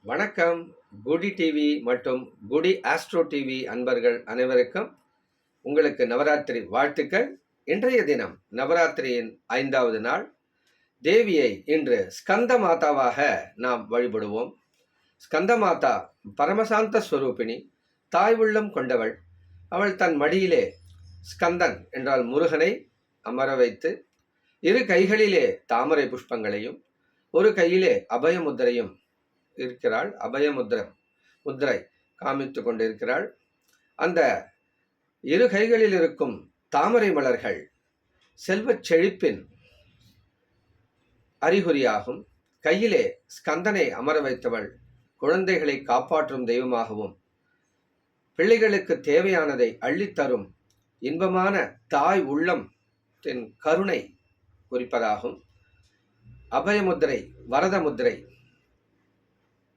வணக்கம். குடி டிவி மற்றும் குடி ஆஸ்ட்ரோ டிவி அன்பர்கள் அனைவருக்கும் உங்களுக்கு நவராத்திரி வாழ்த்துக்கள். இன்றைய தினம் நவராத்திரியின் 5வது நாள். தேவியை இன்று ஸ்கந்த மாதாவாக நாம் வழிபடுவோம். ஸ்கந்த மாதா பரமசாந்த ஸ்வரூபிணி, தாய் உள்ளம் கொண்டவள். அவள் தன் மடியிலே ஸ்கந்தன் என்றால் முருகனை அமர வைத்து, இரு கைகளிலே தாமரை புஷ்பங்களையும் ஒரு கையிலே அபயமுத்திரையும் இருக்கிறாள். முத்திரை காமித்து கொண்டிருக்கிறாள். அந்த இரு கைகளில் இருக்கும் தாமரை மலர்கள் செல்வச் செழிப்பின் அறிகுறியாகும். கையிலே ஸ்கந்தனை அமர வைத்தவள் குழந்தைகளை காப்பாற்றும் தெய்வமாகவும், பிள்ளைகளுக்கு தேவையானதை அள்ளித்தரும் இன்பமான தாய் உள்ளம் கருணை குறிப்பதாகும். அபயமுத்திரை, வரத முத்திரை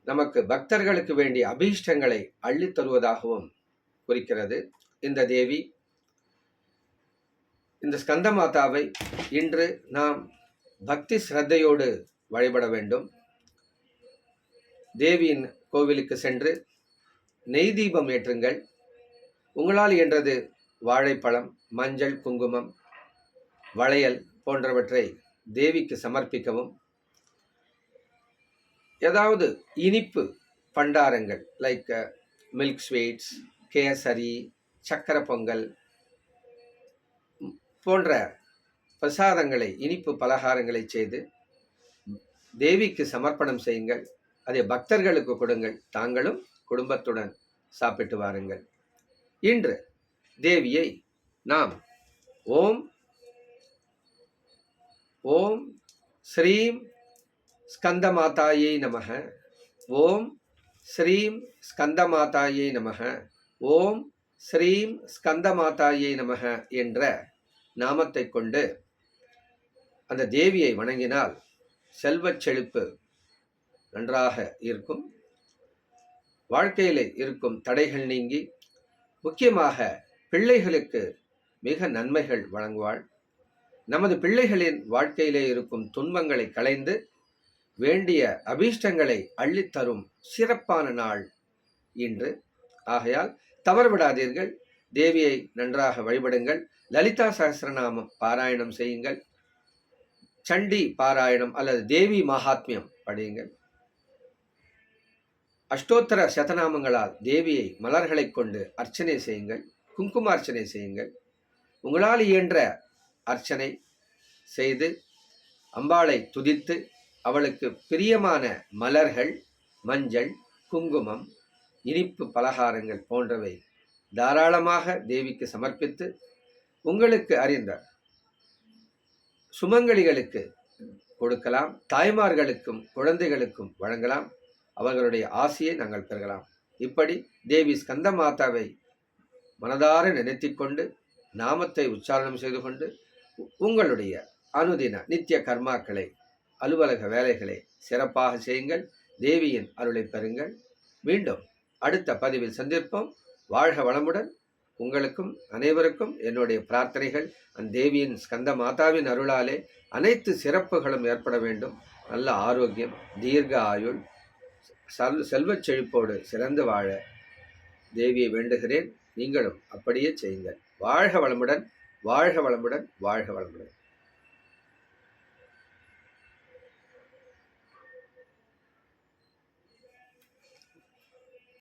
நமக்கு பக்தர்களுக்கு வேண்டிய அபீஷ்டங்களை அள்ளித் தருவதாகவும் குறிக்கிறது. இந்த தேவி, இந்த ஸ்கந்த மாதாவை இன்று நாம் பக்தி சிரத்தையோடு வழிபட வேண்டும். தேவியின் கோவிலுக்கு சென்று நெய் தீபம் ஏற்றுங்கள். உங்களால் இயன்றது வாழைப்பழம், மஞ்சள், குங்குமம், வளையல் போன்றவற்றை தேவிக்கு சமர்ப்பிக்கவும். ஏதாவது இனிப்பு பண்டாரங்கள் லைக் மில்க் ஸ்வீட்ஸ், கேசரி, சக்கரை பொங்கல் போன்ற பிரசாதங்களை, இனிப்பு பலகாரங்களை செய்து தேவிக்கு சமர்ப்பணம் செய்யுங்கள். அதை பக்தர்களுக்கு கொடுங்கள். தாங்களும் குடும்பத்துடன் சாப்பிட்டு வாருங்கள். இன்று தேவியை நாம் ஓம் ஓம் ஸ்ரீம் ஸ்கந்தமாதாயை நமக, ஓம் ஸ்ரீம் ஸ்கந்தமாதாயை நமக, ஓம் ஸ்ரீம் ஸ்கந்தமாதாயை நமக என்ற நாமத்தை கொண்டு அந்த தேவியை வணங்கினால் செல்வச் செழிப்பு நன்றாக இருக்கும். வாழ்க்கையில் இருக்கும் தடைகள் நீங்கி, முக்கியமாக பிள்ளைகளுக்கு மிக நன்மைகள் வழங்குவாள். நமது பிள்ளைகளின் வாழ்க்கையிலே இருக்கும் துன்பங்களை களைந்து வேண்டிய அபீஷ்டங்களை அள்ளித்தரும் சிறப்பான நாள் இன்று. ஆகையால் தவறுவிடாதீர்கள். தேவியை நன்றாக வழிபடுங்கள். லலிதா சகஸ்ரநாமம் பாராயணம் செய்யுங்கள். சண்டி பாராயணம் அல்லது தேவி மகாத்மியம் படியுங்கள். அஷ்டோத்தர சதநாமங்களால் தேவியை மலர்களை கொண்டு அர்ச்சனை செய்யுங்கள். குங்குமார்ச்சனை செய்யுங்கள். உங்களால் இயன்ற அர்ச்சனை செய்து அம்பாளை துதித்து அவளுக்கு பிரியமான மலர்கள், மஞ்சள், குங்குமம், இனிப்பு பலகாரங்கள் போன்றவை தாராளமாக தேவிக்கு சமர்ப்பித்து உங்களுக்கு அறிந்த சுமங்கலிகளுக்கு கொடுக்கலாம். தாய்மார்களுக்கும் குழந்தைகளுக்கும் வழங்கலாம். அவர்களுடைய ஆசையை நாங்கள் பெறலாம். இப்படி தேவி ஸ்கந்த மாதாவை மனதார நினைத்திக்கொண்டு நாமத்தை உச்சாரணம் செய்து கொண்டு உங்களுடைய அனுதின நித்திய கர்மாக்களை, அலுவலக வேலைகளை சிறப்பாக செய்யுங்கள். தேவியின் அருளை பெறுங்கள். மீண்டும் அடுத்த பதிவில் சந்திப்போம். வாழ்க வளமுடன். உங்களுக்கும் அனைவருக்கும் என்னுடைய பிரார்த்தனைகள். அந்த தேவியின் ஸ்கந்த மாதாவின் அருளாலே அனைத்து சிறப்புகளும் ஏற்பட வேண்டும். நல்ல ஆரோக்கியம், தீர்க்க ஆயுள், செல்வச் செழிப்போடு சிறந்து வாழ தேவியை வேண்டுகிறேன். நீங்களும் அப்படியே செய்யுங்கள். வாழ்க வளமுடன், வாழ்க வளமுடன், வாழ்க வளமுடன்.